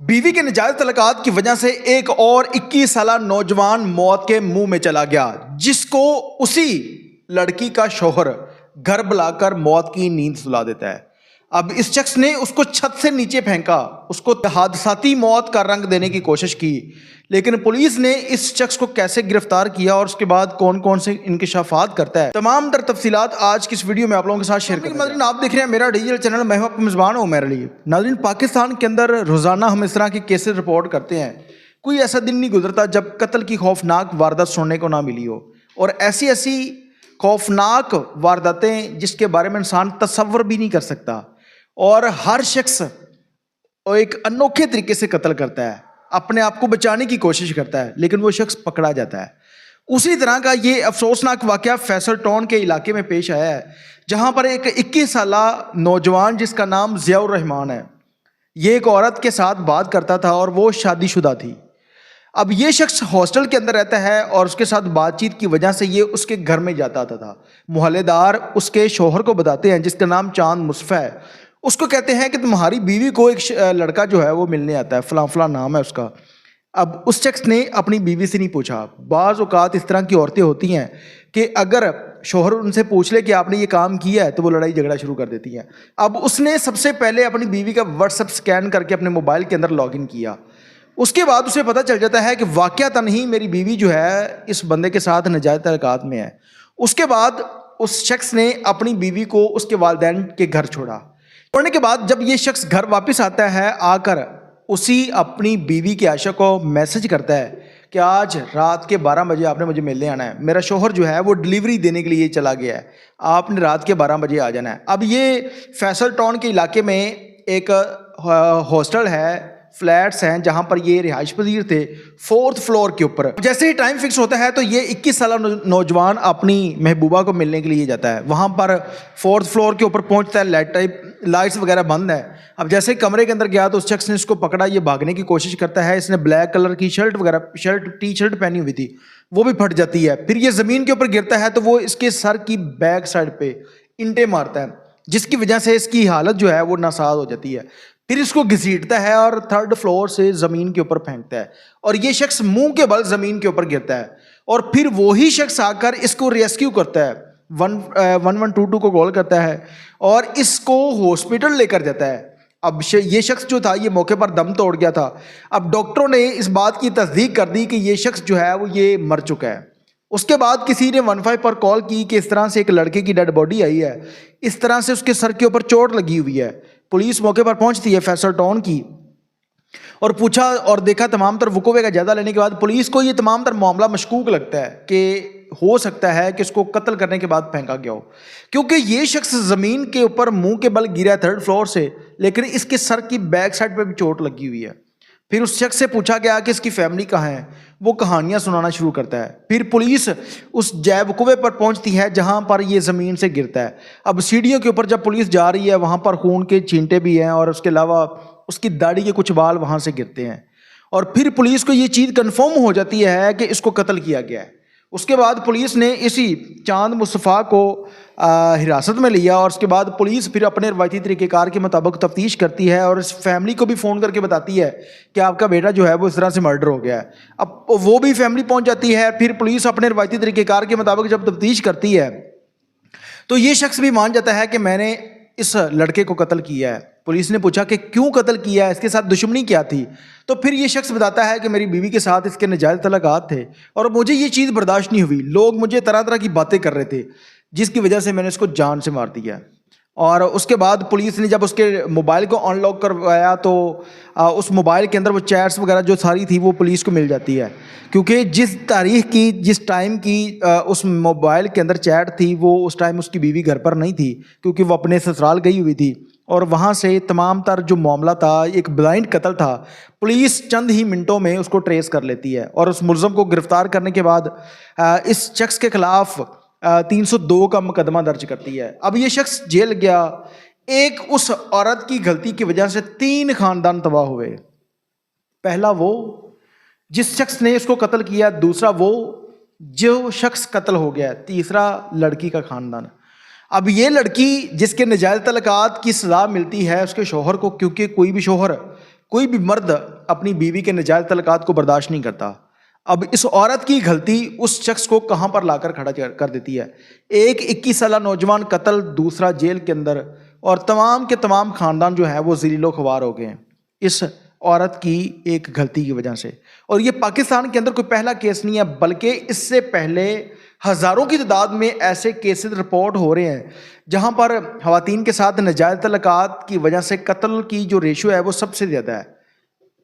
بیوی کے ناجائز تعلقات کی وجہ سے ایک اور 21 سالہ نوجوان موت کے منہ میں چلا گیا، جس کو اسی لڑکی کا شوہر گھر بلا کر موت کی نیند سلا دیتا ہے۔ اب اس شخص نے اس کو چھت سے نیچے پھینکا، اس کو حادثاتی موت کا رنگ دینے کی کوشش کی، لیکن پولیس نے اس شخص کو کیسے گرفتار کیا اور اس کے بعد کون کون سے انکشافات کرتا ہے، تمام تر تفصیلات آج کی اس ویڈیو میں آپ لوگوں کے ساتھ شیئر کریں گے۔ ناظرین، آپ دیکھ رہے ہیں میرا ڈیجیٹل چینل، میں ہوں آپ کا میزبان عمیر علی۔ ناظرین، پاکستان کے اندر روزانہ ہم اس طرح کے کیسز رپورٹ کرتے ہیں، کوئی ایسا دن نہیں گزرتا جب قتل کی خوفناک واردات سننے کو نہ ملی ہو، اور ایسی خوفناک وارداتیں جس کے بارے میں انسان تصور بھی نہیں کر سکتا، اور ہر شخص ایک انوکھے طریقے سے قتل کرتا ہے، اپنے آپ کو بچانے کی کوشش کرتا ہے، لیکن وہ شخص پکڑا جاتا ہے۔ اسی طرح کا یہ افسوسناک واقعہ فیصل ٹاؤن کے علاقے میں پیش آیا ہے، جہاں پر ایک 21 سالہ نوجوان جس کا نام ضیاء الرحمان ہے، یہ ایک عورت کے ساتھ بات کرتا تھا اور وہ شادی شدہ تھی۔ اب یہ شخص ہاسٹل کے اندر رہتا ہے اور اس کے ساتھ بات چیت کی وجہ سے یہ اس کے گھر میں جاتا تھا۔ محلے دار اس کے شوہر کو بتاتے ہیں، جس کا نام چاند مصطفیٰ ہے، اس کو کہتے ہیں کہ تمہاری بیوی کو ایک لڑکا جو ہے وہ ملنے آتا ہے، فلاں فلاں نام ہے اس کا۔ اب اس شخص نے اپنی بیوی سے نہیں پوچھا۔ بعض اوقات اس طرح کی عورتیں ہوتی ہیں کہ اگر شوہر ان سے پوچھ لے کہ آپ نے یہ کام کیا ہے تو وہ لڑائی جھگڑا شروع کر دیتی ہیں۔ اب اس نے سب سے پہلے اپنی بیوی کا واٹس ایپ سکین کر کے اپنے موبائل کے اندر لاگ ان کیا۔ اس کے بعد اسے پتہ چل جاتا ہے کہ واقعتاً ہی میری بیوی جو ہے اس بندے کے ساتھ ناجائز تعلقات میں ہے۔ اس کے بعد اس شخص نے اپنی بیوی کو اس کے والدین کے گھر چھوڑنے کے بعد جب یہ شخص گھر واپس آتا ہے، آ کر اسی اپنی بیوی کے عائشہ کو میسج کرتا ہے کہ آج رات کے 12 بجے آپ نے مجھے ملنے آنا ہے، میرا شوہر جو ہے وہ ڈلیوری دینے کے لیے چلا گیا ہے، آپ نے رات کے 12 بجے آ جانا ہے۔ اب یہ فیصل ٹاؤن کے علاقے میں ایک ہاسٹل ہے، فلیٹس ہیں جہاں پر یہ رہائش پذیر تھے، 4th فلور کے اوپر۔ جیسے ہی ٹائم فکس ہوتا ہے تو یہ 21 سالہ نوجوان اپنی محبوبہ کو ملنے کے لیے جاتا ہے۔ وہاں پر 4th فلور کے اوپر پہنچتا ہے، لائٹس وغیرہ بند ہے۔ اب جیسے کمرے کے اندر گیا تو اس شخص نے اس کو پکڑا، یہ بھاگنے کی کوشش کرتا ہے۔ اس نے بلیک کلر کی ٹی شرٹ پہنی ہوئی تھی، وہ بھی پھٹ جاتی ہے۔ پھر یہ زمین کے اوپر گرتا ہے تو وہ اس کے سر کی بیک سائڈ پہ انٹے مارتا ہے، جس کی وجہ سے اس کی حالت جو ہے وہ ناساز ہو جاتی ہے۔ پھر اس کو گھسیٹتا ہے اور 3rd فلور سے زمین کے اوپر پھینکتا ہے، اور یہ شخص منہ کے بل زمین کے اوپر گرتا ہے، اور پھر وہی شخص آ کر اس کو ریسکیو کرتا ہے، 1122 کو کال کرتا ہے اور اس کو ہاسپٹل لے کر جاتا ہے۔ اب یہ شخص جو تھا یہ موقع پر دم توڑ گیا تھا۔ اب ڈاکٹروں نے اس بات کی تصدیق کر دی کہ یہ شخص جو ہے وہ یہ مر چکا ہے۔ اس کے بعد کسی نے 15 پر کال کی کہ اس طرح سے ایک لڑکے کی ڈیڈ باڈی آئی ہے، اس طرح سے اس کے سر کے اوپر چوٹ لگی ہوئی ہے۔ پولیس موقع پر پہنچتی ہے فیصل ٹاؤن کی، اور پوچھا اور دیکھا تمام تر وقوع کا جائزہ لینے کے بعد پولیس کو یہ تمام تر معاملہ مشکوک لگتا ہے کہ ہو سکتا ہے کہ اس کو قتل کرنے کے بعد پھینکا گیا ہو، کیونکہ یہ شخص زمین کے اوپر منہ کے بل گرا ہے 3rd فلور سے، لیکن اس کے سر کی بیک سائڈ پہ بھی چوٹ لگی ہوئی ہے۔ پھر اس شخص سے پوچھا گیا کہ اس کی فیملی کہاں ہے، وہ کہانیاں سنانا شروع کرتا ہے۔ پھر پولیس اس جائے وقوع پر پہنچتی ہے جہاں پر یہ زمین سے گرتا ہے۔ اب سیڑھیوں کے اوپر جب پولیس جا رہی ہے وہاں پر خون کے چینٹے بھی ہیں، اور اس کے علاوہ اس کی داڑھی کے کچھ بال وہاں سے گرتے ہیں، اور پھر پولیس کو یہ چیز کنفرم ہو جاتی ہے کہ اس کو قتل کیا گیا ہے۔ اس کے بعد پولیس نے اسی چاند مصطفیٰ کو حراست میں لیا، اور اس کے بعد پولیس پھر اپنے روایتی طریقہ کار کے مطابق تفتیش کرتی ہے، اور اس فیملی کو بھی فون کر کے بتاتی ہے کہ آپ کا بیٹا جو ہے وہ اس طرح سے مرڈر ہو گیا ہے۔ اب وہ بھی فیملی پہنچ جاتی ہے۔ پھر پولیس اپنے روایتی طریقہ کار کے مطابق جب تفتیش کرتی ہے تو یہ شخص بھی مان جاتا ہے کہ میں نے اس لڑکے کو قتل کیا ہے۔ پولیس نے پوچھا کہ کیوں قتل کیا ہے، اس کے ساتھ دشمنی کیا تھی، تو پھر یہ شخص بتاتا ہے کہ میری بیوی کے ساتھ اس کے ناجائز تعلقات تھے، اور مجھے یہ چیز برداشت نہیں ہوئی، لوگ مجھے طرح طرح کی باتیں کر رہے تھے، جس کی وجہ سے میں نے اس کو جان سے مار دیا۔ اور اس کے بعد پولیس نے جب اس کے موبائل کو ان لاک کروایا تو اس موبائل کے اندر وہ چیٹس وغیرہ جو ساری تھی وہ پولیس کو مل جاتی ہے، کیونکہ جس تاریخ کی جس ٹائم کی اس موبائل کے اندر چیٹ تھی وہ اس ٹائم اس کی بیوی گھر پر نہیں تھی، کیونکہ وہ اپنے سسرال گئی ہوئی تھی، اور وہاں سے تمام تر جو معاملہ تھا ایک بلائنڈ قتل تھا، پولیس چند ہی منٹوں میں اس کو ٹریس کر لیتی ہے، اور اس ملزم کو گرفتار کرنے کے بعد اس شخص کے خلاف 302 کا مقدمہ درج کرتی ہے۔ اب یہ شخص جیل گیا۔ ایک اس عورت کی غلطی کی وجہ سے 3 خاندان تباہ ہوئے۔ پہلا وہ جس شخص نے اس کو قتل کیا، دوسرا وہ جو شخص قتل ہو گیا، تیسرا لڑکی کا خاندان۔ اب یہ لڑکی جس کے ناجائز تعلقات کی سزا ملتی ہے اس کے شوہر کو، کیونکہ کوئی بھی شوہر کوئی بھی مرد اپنی بیوی کے ناجائز تعلقات کو برداشت نہیں کرتا. اب اس عورت کی غلطی اس شخص کو کہاں پر لا کر کھڑا کر دیتی ہے. ایک 21 سالہ نوجوان قتل، دوسرا جیل کے اندر، اور تمام کے تمام خاندان جو ہے وہ ذلیل و خوار ہو گئے ہیں اس عورت کی ایک غلطی کی وجہ سے. اور یہ پاکستان کے اندر کوئی پہلا کیس نہیں ہے، بلکہ اس سے پہلے ہزاروں کی تعداد میں ایسے کیسز رپورٹ ہو رہے ہیں جہاں پر خواتین کے ساتھ ناجائز تعلقات کی وجہ سے قتل کی جو ریشو ہے وہ سب سے زیادہ ہے.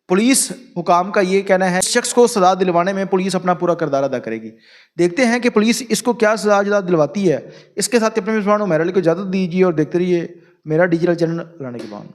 پولیس حکام کا یہ کہنا ہے شخص کو سزا دلوانے میں پولیس اپنا پورا کردار ادا کرے گی. دیکھتے ہیں کہ پولیس اس کو کیا سزا دلواتی ہے. اس کے ساتھ اپنے میزبان عمیر علی کو اجازت دیجیے اور دیکھتے رہیے میرا ڈیجیٹل چینل لانے کے بعد.